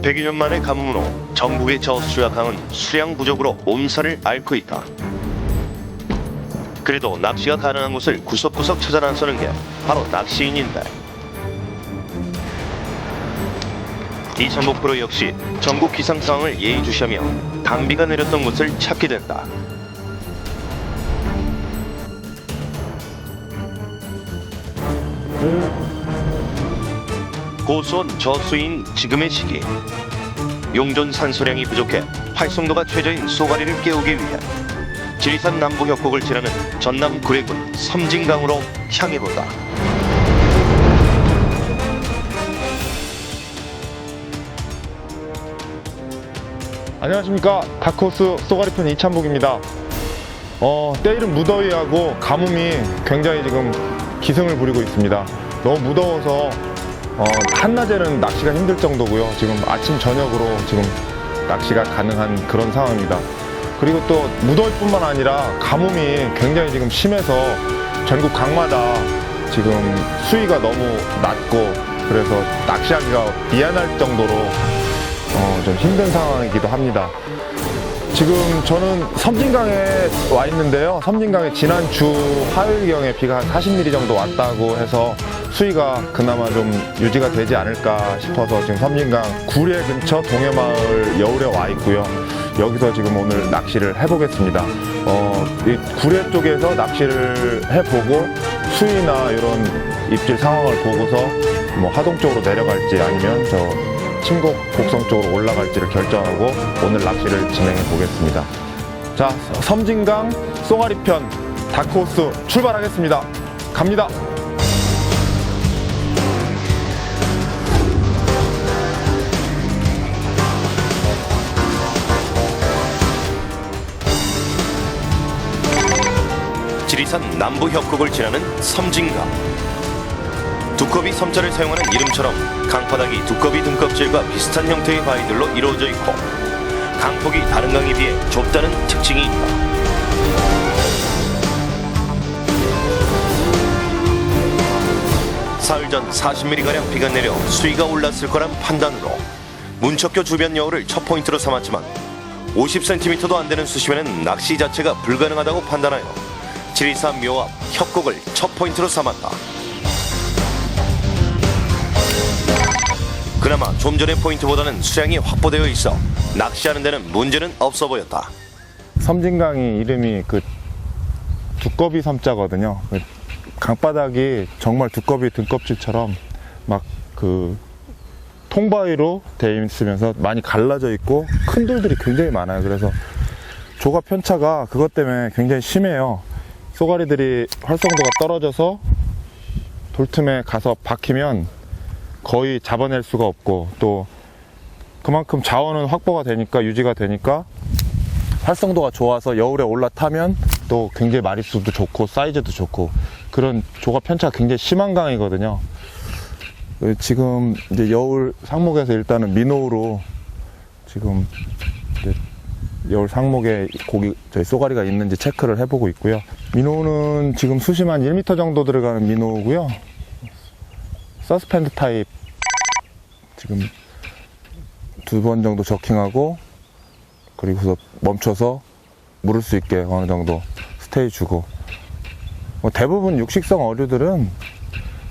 100여 년 만의 가뭄으로 전국의 저수자강은 수량 부족으로 몸살을 앓고 있다. 그래도 낚시가 가능한 곳을 구석구석 찾아 나서는 게 바로 낚시인인데, 이찬복 프로 역시 전국 기상 상황을 예의주시하며 강비가 내렸던 곳을 찾게 된다. 고수온 저수인 지금의 시기, 용존 산소량이 부족해 활성도가 최저인 쏘가리를 깨우기 위해 지리산 남부 협곡을 지나는 전남 구례군 섬진강으로 향해본다. 안녕하십니까, 다크호스 쏘가리편 이찬복입니다. 때이른 무더위하고 가뭄이 굉장히 지금 기승을 부리고 있습니다. 너무 무더워서 한낮에는 낚시가 힘들 정도고요. 지금 아침 저녁으로 지금 낚시가 가능한 그런 상황입니다. 그리고 또 무더위뿐만 아니라 가뭄이 굉장히 지금 심해서 전국 강마다 지금 수위가 너무 낮고, 그래서 낚시하기가 미안할 정도로 좀 힘든 상황이기도 합니다. 지금 저는 섬진강에 와 있는데요. 섬진강에 지난주 화요일경에 비가 한 40mm 정도 왔다고 해서 수위가 그나마 좀 유지가 되지 않을까 싶어서 지금 섬진강 구례 근처 동해마을 여울에 와 있고요. 여기서 지금 오늘 낚시를 해보겠습니다. 이 구례 쪽에서 낚시를 해보고 수위나 이런 입질 상황을 보고서 뭐 하동 쪽으로 내려갈지 아니면 저 침곡 곡성 쪽으로 올라갈지를 결정하고 오늘 낚시를 진행해 보겠습니다. 자, 섬진강 쏘가리편 다크호스 출발하겠습니다. 갑니다. 지리산 남부 협곡을 지나는 섬진강. 두꺼비 섬자를 사용하는 이름처럼 강바닥이 두꺼비 등껍질과 비슷한 형태의 바위들로 이루어져 있고, 강폭이 다른 강에 비해 좁다는 특징이 있다. 사흘 전 40mm가량 비가 내려 수위가 올랐을 거란 판단으로 문척교 주변 여울을 첫 포인트로 삼았지만 50cm도 안 되는 수심에는 낚시 자체가 불가능하다고 판단하여 지리산 묘 앞 협곡을 첫 포인트로 삼았다. 그나마 좀 전의 포인트보다는 수량이 확보되어 있어 낚시하는 데는 문제는 없어 보였다. 섬진강이 이름이 그 두꺼비 섬자거든요. 강바닥이 정말 두꺼비 등껍질처럼 막 그 통바위로 되어 있으면서 많이 갈라져 있고 큰 돌들이 굉장히 많아요. 그래서 조가 편차가 그것 때문에 굉장히 심해요. 쏘가리들이 활성도가 떨어져서 돌틈에 가서 박히면 거의 잡아낼 수가 없고, 또 그만큼 자원은 확보가 되니까, 유지가 되니까 활성도가 좋아서 여울에 올라타면 또 굉장히 마리수도 좋고 사이즈도 좋고, 그런 조가 편차가 굉장히 심한 강이거든요. 지금 이제 여울 상목에서 일단은 민호로 지금 이제 여울 상목에 저희 쏘가리가 있는지 체크를 해보고 있고요. 민호는 지금 수심 한 1m 정도 들어가는 민호고요. 서스펜드 타입 지금 2번 정도 저킹하고, 그리고서 멈춰서 물을 수 있게 어느 정도 스테이 주고, 대부분 육식성 어류들은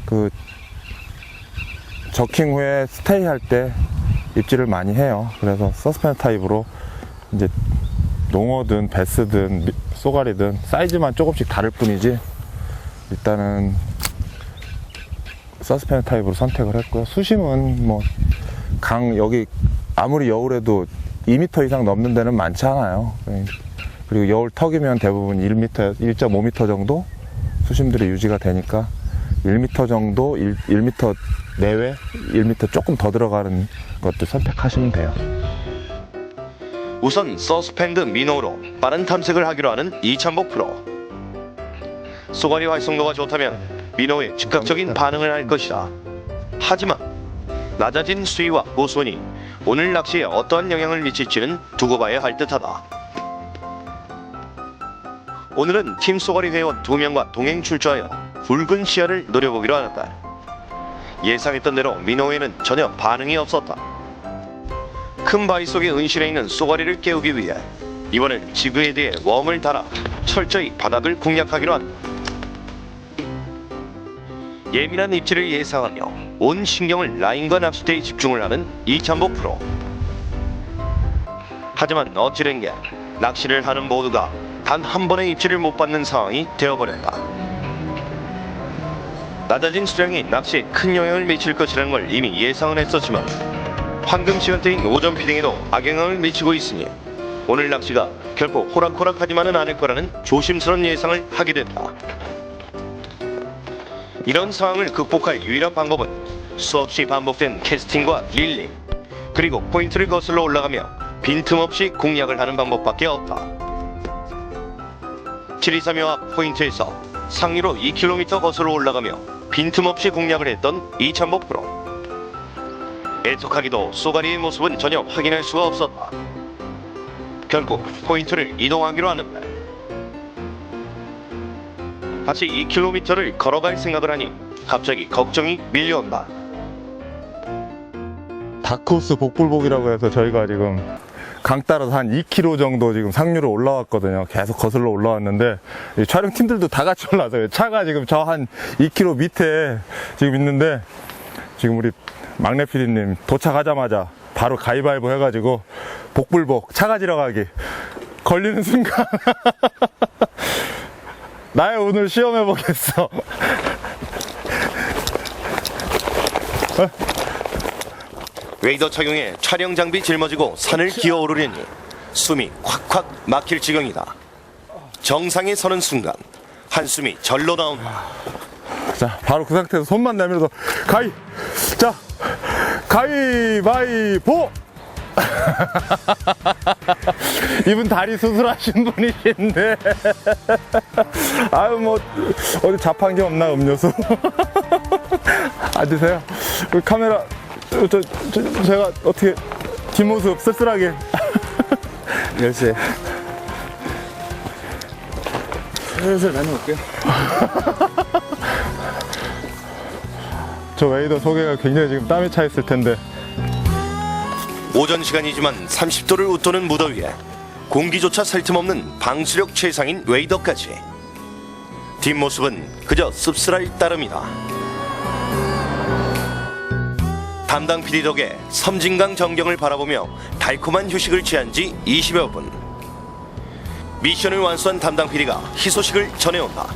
그 저킹 후에 스테이 할 때 입질을 많이 해요. 그래서 서스펜드 타입으로 이제 농어든 베스든 쏘가리든 사이즈만 조금씩 다를 뿐이지, 일단은 서스펜드 타입으로 선택을 했고요. 수심은 뭐 강 여기 아무리 여울에도 2m 이상 넘는 데는 많지 않아요. 그리고 여울 턱이면 대부분 1m, 1.5m 정도 수심들이 유지가 되니까 1m 정도, 1m 내외, 1m 조금 더 들어가는 것도 선택하시면 돼요. 우선 서스펜드 민호로 빠른 탐색을 하기로 하는 이찬복 프로. 쏘가리 활성도가 좋다면 민호에 즉각적인 반응을 할 것이다. 하지만 낮아진 수위와 고수온이 오늘 낚시에 어떠한 영향을 미칠지는 두고 봐야 할 듯하다. 오늘은 팀 쏘가리 회원 2명과 동행 출조하여 붉은 시야를 노려보기로 하였다. 예상했던 대로 민호에는 전혀 반응이 없었다. 큰 바위 속에 은실해 있는 쏘가리를 깨우기 위해 이번엔 지그에 대해 웜을 달아 철저히 바닥을 공략하기로 한다. 예민한 입질을 예상하며 온 신경을 라인과 납치대에 집중을 하는 이찬복 프로. 하지만 어찌된 게 낚시를 하는 모두가 단 한 번의 입질을 못 받는 상황이 되어버렸다. 낮아진 수량이 낚시에 큰 영향을 미칠 것이라는 걸 이미 예상은 했었지만 황금 시간대인 오전 피딩에도 악영향을 미치고 있으니 오늘 낚시가 결코 호락호락하지만은 않을 거라는 조심스러운 예상을 하게 됐다. 이런 상황을 극복할 유일한 방법은 수없이 반복된 캐스팅과 릴링, 그리고 포인트를 거슬러 올라가며 빈틈없이 공략을 하는 방법밖에 없다. 723여 앞 포인트에서 상위로 2km 거슬러 올라가며 빈틈없이 공략을 했던 이찬복 프로. 애석하기도 쏘가리의 모습은 전혀 확인할 수가 없었다. 결국 포인트를 이동하기로 하는데 다시 2km를 걸어갈 생각을 하니 갑자기 걱정이 밀려온다. 다크호스 복불복이라고 해서 저희가 지금 강 따라서 한 2km 정도 지금 상류로 올라왔거든요. 계속 거슬러 올라왔는데 이 촬영팀들도 다 같이 올라왔어요. 차가 지금 저 한 2km 밑에 지금 있는데 지금 우리 막내 PD님 도착하자마자 바로 가위바위보 해가지고 복불복 차가 지러가기 걸리는 순간 나의 오늘 시험해보겠어. 웨이더 착용에 촬영 장비 짊어지고 산을 기어오르려니 숨이 콱콱 막힐 지경이다. 정상에 서는 순간 한숨이 절로 나온다. 자, 바로 그 상태에서 손만 내밀어서 자, 가위바위보! 이분 다리 수술하신 분이신데 아유 뭐 어디 잡한 게 없나 음료수 앉으세요. 그 카메라 제가 어떻게 뒷모습 쓸쓸하게 열쇠 슬슬 다녀올게요. 저 웨이더 소개가 굉장히 지금 땀이 차 있을 텐데 오전 시간이지만 30도를 웃도는 무더위에 공기조차 살 틈 없는 방수력 최상인 웨이더까지 뒷모습은 그저 씁쓸할 따름이다. 담당 PD 덕에 섬진강 전경을 바라보며 달콤한 휴식을 취한 지 20여 분. 미션을 완수한 담당 PD가 희소식을 전해온다.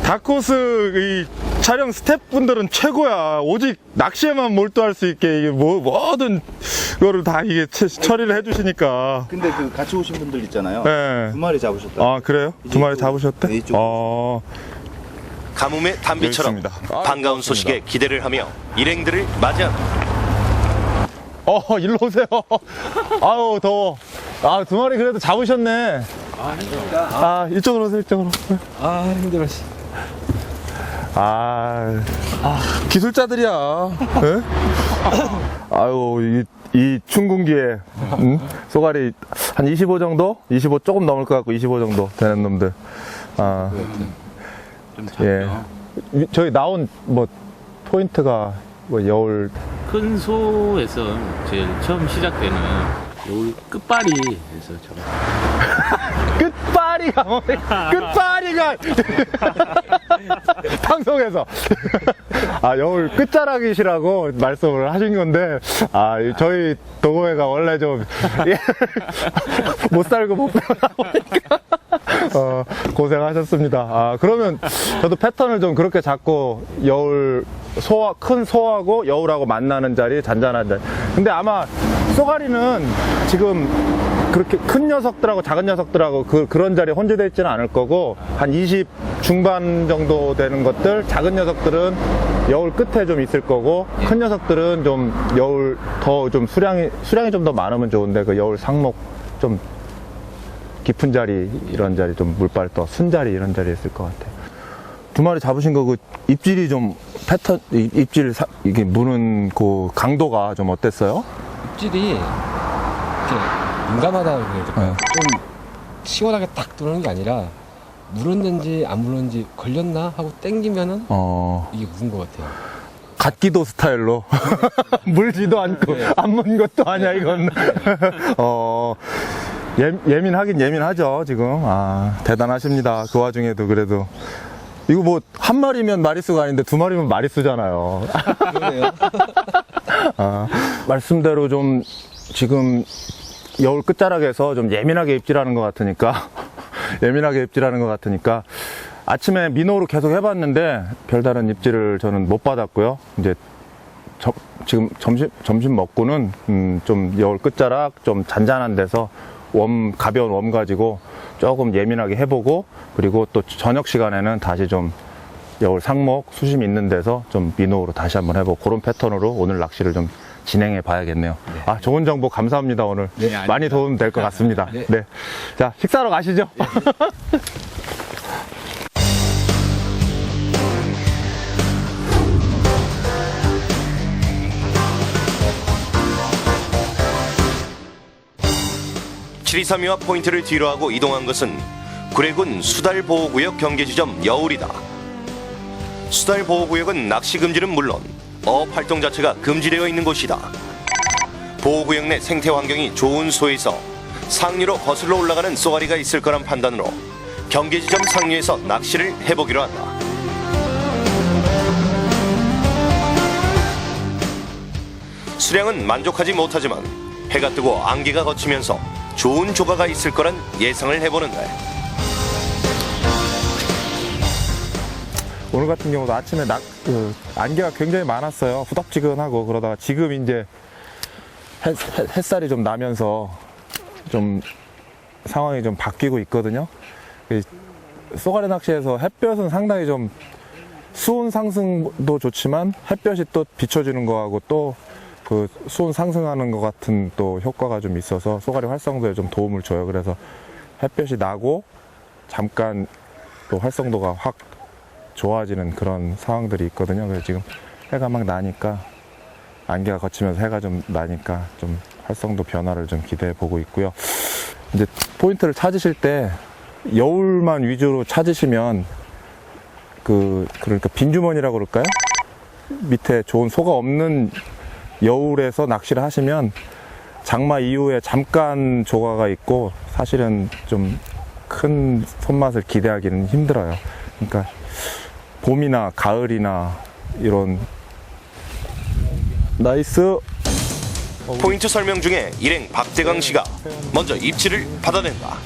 다크호스 이 촬영 스태프분들은 최고야. 오직 낚시에만 몰두할 수 있게 이게 뭐든 그거를 다 이게 처리를 해주시니까. 근데 그 같이 오신 분들 있잖아요. 네. 2마리 잡으셨다. 아 그래요? 두 마리 잡으셨대? 네, 이쪽. 가뭄의 단비처럼 여기 있습니다. 반가운 소식에 기대를 하며 일행들을 맞이한다. 일로 오세요. 아유 더워. 아 두 마리 그래도 잡으셨네. 아 힘들다. 아 이쪽으로 오세요. 이쪽으로. 아 힘들어. 기술자들이야. 네? 아유 이 춘궁기에 쏘가리 한 25 정도? 25 조금 넘을 것 같고 25 정도 되는 놈들. 아, 좀 예. 저희 나온 뭐 포인트가 뭐 여울 큰 소에서 제일 처음 시작되는 요 끝발이에서 끝발이가 뭐야? 끝발이가 방송에서 여울 끝자락이시라고 말씀을 하신 건데 저희 동호회가 원래 좀 못 살고 못 배우다 보니까 고생하셨습니다. 그러면 저도 패턴을 좀 그렇게 잡고 여울 큰 소하고 여울하고 만나는 자리, 잔잔한 자리. 근데 아마 쏘가리는 지금 그렇게 큰 녀석들하고 작은 녀석들하고 그런 자리에 혼재되어 있지는 않을 거고 한 20 중반 정도 되는 것들, 작은 녀석들은 여울 끝에 좀 있을 거고 큰 녀석들은 좀 여울 더 좀 수량이 좀 더 많으면 좋은데 그 여울 상목 좀 깊은 자리, 이런 자리 좀 물빨 더 순자리 이런 자리에 있을 것 같아요. 두 마리 잡으신 거 그 입질이 좀 패턴 이게 무는 그 강도가 좀 어땠어요? 입질이 이렇게 민감하다 그래야 좀 시원하게 딱 들어오는 게 아니라 물었는지 안 물었는지 걸렸나 하고 땡기면은 이게 무슨 것 같아요. 갓기도 스타일로 물지도 않고 안 문 것도 아니야 이건. 예민하긴 예민하죠 지금. 대단하십니다. 그 와중에도 그래도 이거 뭐 한 마리면 마리수가 아닌데 두 마리면 마리수잖아요. 그러네요. 말씀대로 좀 지금 여울 끝자락에서 좀 예민하게 입질하는 것 같으니까 아침에 민호로 계속 해봤는데 별다른 입질을 저는 못 받았고요. 이제 지금 점심 먹고는 좀 여울 끝자락 좀 잔잔한 데서 가벼운 웜 가지고 조금 예민하게 해보고, 그리고 또 저녁 시간에는 다시 좀 여울 상목 수심 있는 데서 좀 민호로 다시 한번 해보고, 그런 패턴으로 오늘 낚시를 좀 진행해 봐야겠네요. 좋은 정보 감사합니다. 오늘 많이 도움 될 것 같습니다. 네. 네. 자, 식사하러 가시죠. (723)와 포인트를 뒤로하고 이동한 것은 구례군 수달보호구역 경계지점 여울이다. 수달보호구역은 낚시 금지는 물론 어업 활동 자체가 금지되어 있는 곳이다. 보호구역 내 생태 환경이 좋은 소에서 상류로 거슬러 올라가는 쏘가리가 있을 거란 판단으로 경계지점 상류에서 낚시를 해보기로 한다. 수량은 만족하지 못하지만 해가 뜨고 안개가 걷히면서 좋은 조가가 있을 거란 예상을 해보는데, 오늘 같은 경우도 아침에 안개가 굉장히 많았어요. 후덥지근하고. 그러다가 지금 이제 햇살이 좀 나면서 좀 상황이 좀 바뀌고 있거든요. 쏘가리 낚시에서 햇볕은 상당히 좀 수온 상승도 좋지만 햇볕이 또 비춰주는 거하고 또 그 수온 상승하는 것 같은 또 효과가 좀 있어서 쏘가리 활성도에 좀 도움을 줘요. 그래서 햇볕이 나고 잠깐 또 활성도가 확 좋아지는 그런 상황들이 있거든요. 그래서 지금 해가 막 나니까, 안개가 걷히면서 해가 좀 나니까 좀 활성도 변화를 좀 기대해 보고 있고요. 이제 포인트를 찾으실 때 여울만 위주로 찾으시면 그러니까 빈주머니라고 그럴까요? 밑에 좋은 소가 없는 여울에서 낚시를 하시면 장마 이후에 잠깐 조가가 있고 사실은 좀 큰 손맛을 기대하기는 힘들어요. 그러니까 봄이나 가을이나 이런 나이스. 포인트 설명 중에 일행 박대강 씨가 먼저 입질을 받아낸다.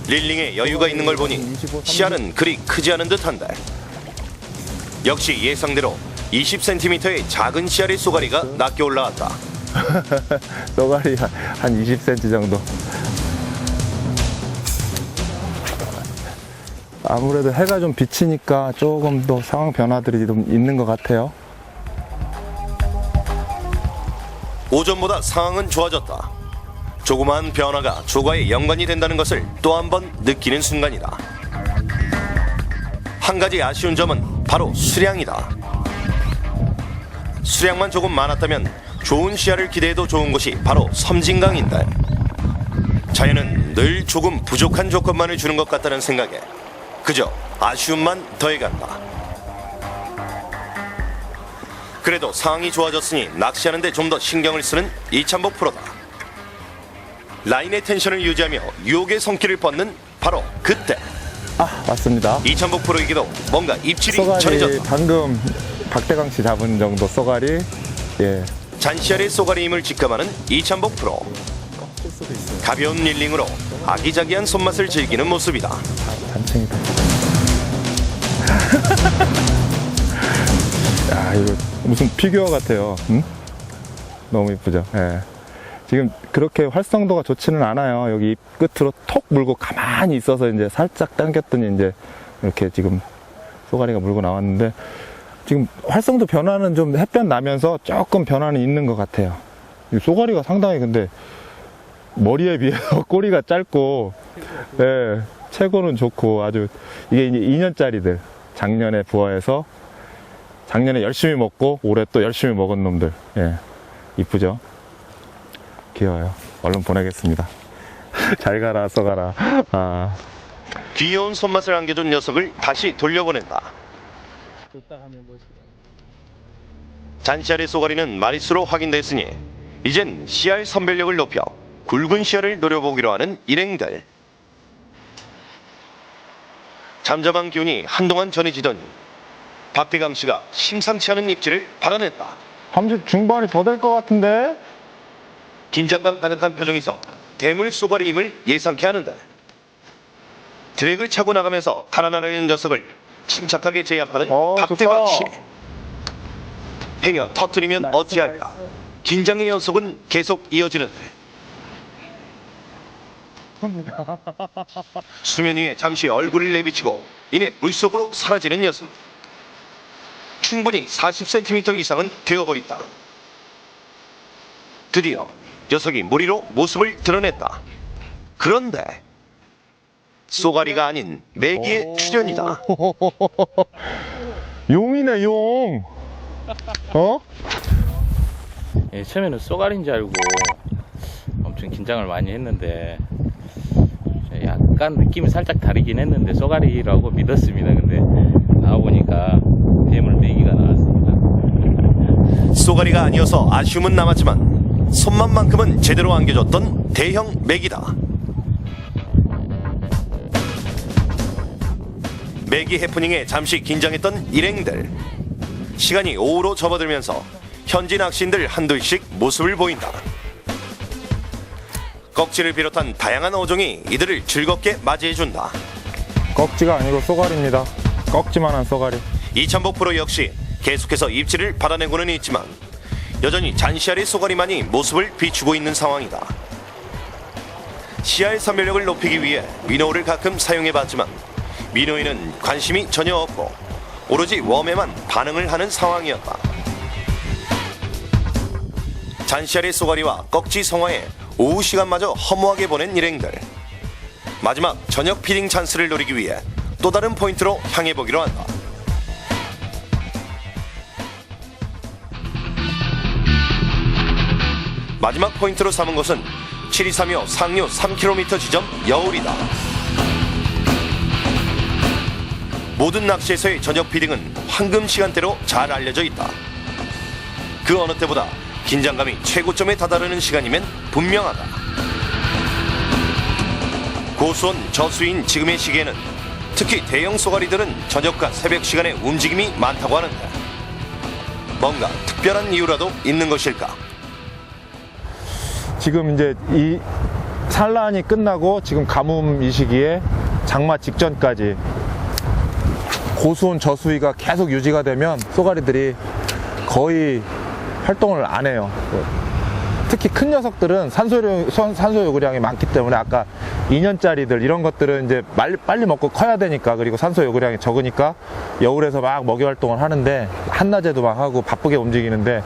릴링에 여유가 있는 걸 보니 시야는 그리 크지 않은 듯한데, 역시 예상대로 20cm의 작은 씨알의 쏘가리가 낚여 올라왔다. 쏘가리 한 20cm 정도. 아무래도 해가 좀 비치니까 조금 더 상황 변화들이 좀 있는 것 같아요. 오전보다 상황은 좋아졌다. 조그마한 변화가 조과에 연관이 된다는 것을 또 한 번 느끼는 순간이다. 한 가지 아쉬운 점은 바로 수량이다. 수량만 조금 많았다면 좋은 시야를 기대해도 좋은 곳이 바로 섬진강인데, 자연은 늘 조금 부족한 조건만을 주는 것 같다는 생각에 그저 아쉬움만 더해간다. 그래도 상황이 좋아졌으니 낚시하는데 좀 더 신경을 쓰는 이찬복 프로다. 라인의 텐션을 유지하며 유혹의 손길을 뻗는 바로 그때, 맞습니다. 이찬복 프로에게도 뭔가 입질이 쏘가리 전해졌다. 방금 박대강 씨 잡은 정도 쏘가리. 예. 잔시알의 쏘가리임을 직감하는 이찬복 프로. 가벼운 릴링으로 아기자기한 손맛을 즐기는 모습이다. 단층이다. 야, 이거 무슨 피규어 같아요. 응? 너무 이쁘죠? 예. 지금 그렇게 활성도가 좋지는 않아요. 여기 입 끝으로 톡 물고 가만히 있어서 이제 살짝 당겼더니 이제 이렇게 지금 쏘가리가 물고 나왔는데, 지금 활성도 변화는 좀 햇볕 나면서 조금 변화는 있는 것 같아요. 이 쏘가리가 상당히 근데 머리에 비해서 꼬리가 짧고, 예, 체고는 좋고 아주, 이게 이제 2년짜리들, 작년에 부화해서 작년에 열심히 먹고 올해 또 열심히 먹은 놈들. 예, 이쁘죠? 귀여워요. 얼른 보내겠습니다. 잘 가라, 쏘가라. 귀여운 손맛을 안겨준 녀석을 다시 돌려보낸다. 잔씨알의 쏘가리는 마리수로 확인됐으니 이젠 씨알 선별력을 높여 굵은 씨알을 노려보기로 하는 일행들. 잠잠한 기운이 한동안 전해지더니 박대감 씨가 심상치 않은 입질을 받아냈다. 30 중반이 더 될 것 같은데? 긴장감 가득한 표정에서 대물 쏘가리임을 예상케 하는데 드랙을 차고 나가면서 달아나려는 녀석을 침착하게 제압하는 박대감 씨. 행여 터뜨리면 어찌할까. 긴장의 연속은 계속 이어지는데 수면 위에 잠시 얼굴을 내비치고 이내 물속으로 사라지는 녀석. 충분히 40cm 이상은 되어 보인다. 드디어 녀석이 물 위로 모습을 드러냈다. 그런데 쏘가리가 아닌 메기의 출현이다. 용이네, 용. 어? 예, 처음에는 쏘가리인 줄 알고 엄청 긴장을 많이 했는데 약간 느낌이 살짝 다르긴 했는데 쏘가리라고 믿었습니다. 근데 나와보니까 대물 메기가 나왔습니다. 쏘가리가 아니어서 아쉬움은 남았지만 손맛만큼은 제대로 안겨줬던 대형 메기다. 메기 해프닝에 잠시 긴장했던 일행들. 시간이 오후로 접어들면서 현지 낚시인들 한둘씩 모습을 보인다. 꺽지를 비롯한 다양한 어종이 이들을 즐겁게 맞이해준다. 꺽지가 아니고 쏘가리입니다. 꺽지만한 쏘가리. 이찬복 프로 역시 계속해서 입질을 받아내고는 있지만 여전히 잔씨알의 쏘가리만이 모습을 비추고 있는 상황이다. 씨알 선별력을 높이기 위해 미노를 가끔 사용해봤지만 미노에는 관심이 전혀 없고 오로지 웜에만 반응을 하는 상황이었다. 잔씨알의 쏘가리와 꺽지 성화에 오후 시간마저 허무하게 보낸 일행들. 마지막 저녁 피딩 찬스를 노리기 위해 또 다른 포인트로 향해보기로 한다. 마지막 포인트로 삼은 곳은 7235 상류 3km 지점 여울이다. 모든 낚시에서의 저녁 피딩은 황금 시간대로 잘 알려져 있다. 그 어느 때보다 긴장감이 최고점에 다다르는 시간이면 분명하다. 고수온 저수인 지금의 시기에는 특히 대형 쏘가리들은 저녁과 새벽 시간에 움직임이 많다고 하는데 뭔가 특별한 이유라도 있는 것일까? 지금 이제 이 산란이 끝나고 지금 가뭄 이 시기에 장마 직전까지 고수온 저수위가 계속 유지가 되면 쏘가리들이 거의 활동을 안 해요. 특히 큰 녀석들은 산소 요구량이 많기 때문에 아까 2년짜리들 이런 것들은 이제 빨리 먹고 커야 되니까, 그리고 산소 요구량이 적으니까 여울에서 막 먹이 활동을 하는데 한낮에도 막 하고 바쁘게 움직이는데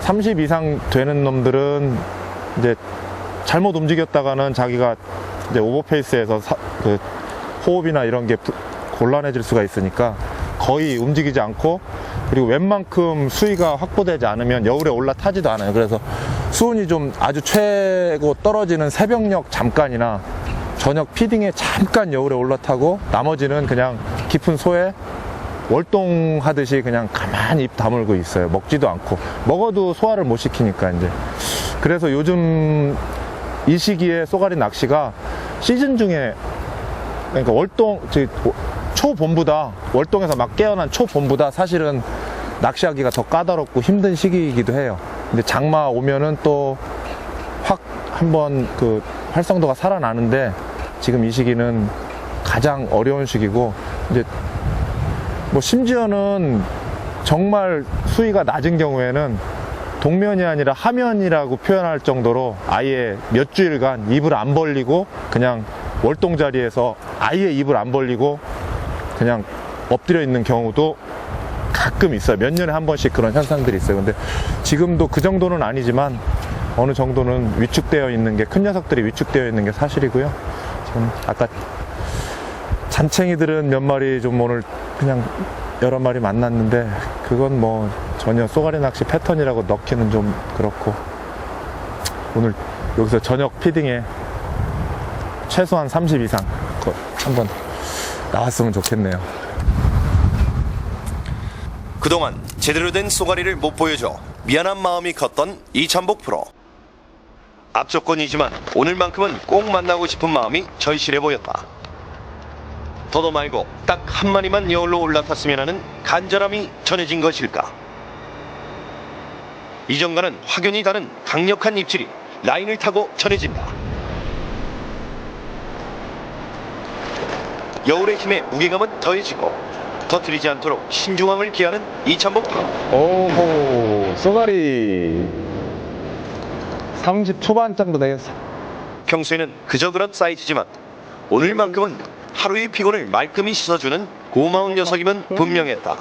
30 이상 되는 놈들은 이제 잘못 움직였다가는 자기가 이제 오버페이스에서 그 호흡이나 이런 게 곤란해질 수가 있으니까 거의 움직이지 않고, 그리고 웬만큼 수위가 확보되지 않으면 여울에 올라타지도 않아요. 그래서 수온이 좀 아주 최고 떨어지는 새벽녘 잠깐이나 저녁 피딩에 잠깐 여울에 올라타고 나머지는 그냥 깊은 소에 월동하듯이 그냥 가만히 입 다물고 있어요. 먹지도 않고, 먹어도 소화를 못 시키니까. 이제 그래서 요즘 이 시기에 쏘가리 낚시가 시즌 중에, 그러니까 초봄보다, 월동에서 막 깨어난 초봄보다 사실은 낚시하기가 더 까다롭고 힘든 시기이기도 해요. 근데 장마 오면은 또 확 한번 그 활성도가 살아나는데 지금 이 시기는 가장 어려운 시기고, 이제 뭐 심지어는 정말 수위가 낮은 경우에는 동면이 아니라 하면이라고 표현할 정도로 아예 몇 주일간 입을 안 벌리고 그냥 월동 자리에서 아예 입을 안 벌리고 그냥 엎드려 있는 경우도 가끔 있어요. 몇 년에 한 번씩 그런 현상들이 있어요. 근데 지금도 그 정도는 아니지만 어느 정도는 위축되어 있는 게, 큰 녀석들이 위축되어 있는 게 사실이고요. 지금 아까 잔챙이들은 몇 마리 좀 오늘 그냥 여러 마리 만났는데 그건 뭐 전혀 쏘가리 낚시 패턴이라고 넣기는 좀 그렇고, 오늘 여기서 저녁 피딩에 최소한 30 이상 한번 나왔으면 좋겠네요. 그동안 제대로 된 쏘가리를 못 보여줘 미안한 마음이 컸던 이찬복 프로. 앞조건이지만 오늘만큼은 꼭 만나고 싶은 마음이 절실해 보였다. 더도 말고 딱 한 마리만 여울로 올라탔으면 하는 간절함이 전해진 것일까. 이전과는 확연히 다른 강력한 입질이 라인을 타고 전해진다. 여울의 힘에 무게감은 더해지고 터뜨리지 않도록 신중함을 기하는 이찬복 프로. 오호, 쏘가리 30 초반 정도 되겠어. 평소에는 그저 그런 사이즈지만 오늘만큼은 하루의 피곤을 말끔히 씻어주는 고마운 녀석임은 분명했다.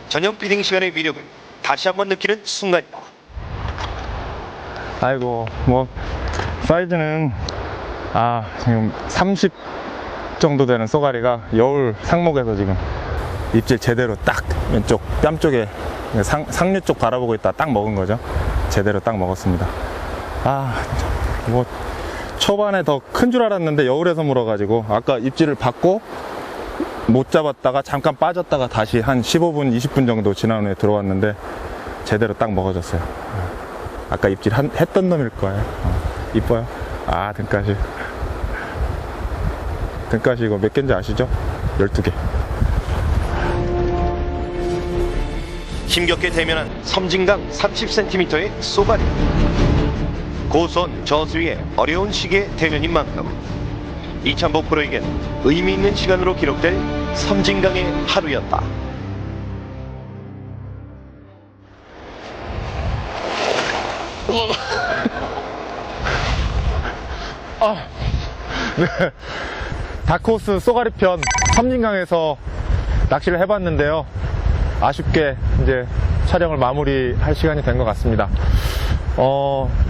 저녁 피딩 시간의 위력을 다시 한번 느끼는 순간이다. 아이고, 뭐 사이즈는 지금 30 정도 되는 쏘가리가 여울 상목에서 지금 입질 제대로 딱 왼쪽 뺨 쪽에 상류 쪽 바라보고 있다 딱 먹은 거죠. 제대로 딱 먹었습니다. 뭐 초반에 더 큰 줄 알았는데 여울에서 물어가지고 아까 입질을 받고 못 잡았다가 잠깐 빠졌다가 다시 한 15분 20분 정도 지난 후에 들어왔는데 제대로 딱 먹어줬어요. 아까 입질 했던 놈일 거예요. 이뻐요. 등가시. 등가시 이거 몇 개인지 아시죠? 12개. 힘겹게 대면한 섬진강 30cm의 쏘가리. 고소한 저수위의 어려운 시기의 대면인 만큼 이찬복 프로에겐 의미 있는 시간으로 기록될 섬진강의 하루였다. 네. 다크호스 쏘가리 편 섬진강에서 낚시를 해봤는데요. 아쉽게 이제 촬영을 마무리할 시간이 된 것 같습니다.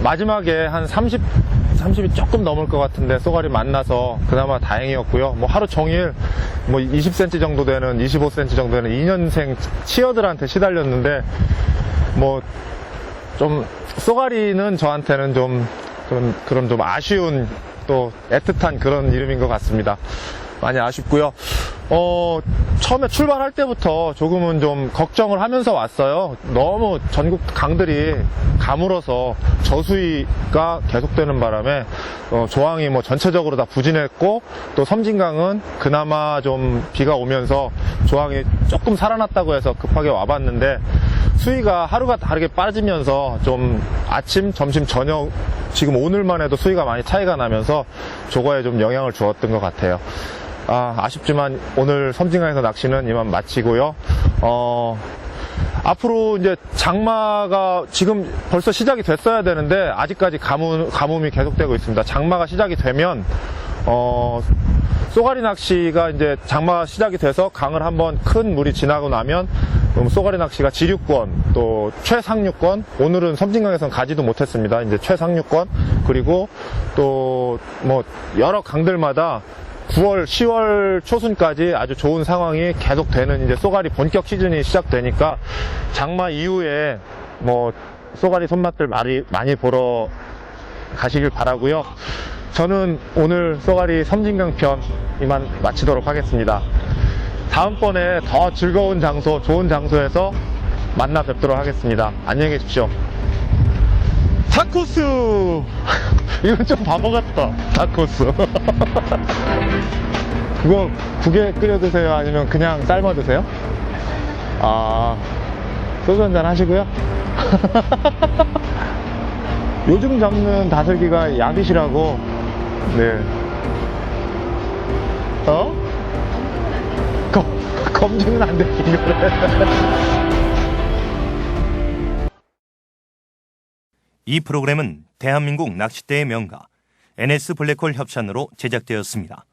마지막에 한 30이 조금 넘을 것 같은데 쏘가리 만나서 그나마 다행이었고요. 뭐 하루 종일 뭐 20cm 정도 되는 25cm 정도 되는 2년생 치어들한테 시달렸는데 뭐 좀 쏘가리는 저한테는 그런 좀 아쉬운 또 애틋한 그런 이름인 것 같습니다. 많이 아쉽고요. 처음에 출발할 때부터 조금은 좀 걱정을 하면서 왔어요. 너무 전국 강들이 가물어서 저수위가 계속되는 바람에 조항이 뭐 전체적으로 다 부진했고 또 섬진강은 그나마 좀 비가 오면서 조항이 조금 살아났다고 해서 급하게 와봤는데 수위가 하루가 다르게 빠지면서 좀 아침, 점심, 저녁 지금 오늘만 해도 수위가 많이 차이가 나면서 저거에 좀 영향을 주었던 것 같아요. 아쉽지만 오늘 섬진강에서 낚시는 이만 마치고요. 앞으로 이제 장마가 지금 벌써 시작이 됐어야 되는데 아직까지 가뭄이 계속되고 있습니다. 장마가 시작이 되면 쏘가리 낚시가 이제 장마가 시작이 돼서 강을 한번 큰 물이 지나고 나면 쏘가리 낚시가 지류권 또 최상류권, 오늘은 섬진강에서는 가지도 못했습니다. 이제 최상류권, 그리고 또 뭐 여러 강들마다 9월, 10월 초순까지 아주 좋은 상황이 계속되는 이제 쏘가리 본격 시즌이 시작되니까 장마 이후에 뭐 쏘가리 손맛들 많이 보러 가시길 바라고요. 저는 오늘 쏘가리 섬진강 편 이만 마치도록 하겠습니다. 다음번에 더 즐거운 장소, 좋은 장소에서 만나 뵙도록 하겠습니다. 안녕히 계십시오. 타코스! 이건 좀 바보 같다. 타코스. 그거 국에 끓여 드세요? 아니면 그냥 삶아 드세요? 소주 한잔 하시고요. 요즘 잡는 다슬기가 야빗이라고. 네. 검증은 안 되긴 그래. 이 프로그램은 대한민국 낚싯대의 명가 NS 블랙홀 협찬으로 제작되었습니다.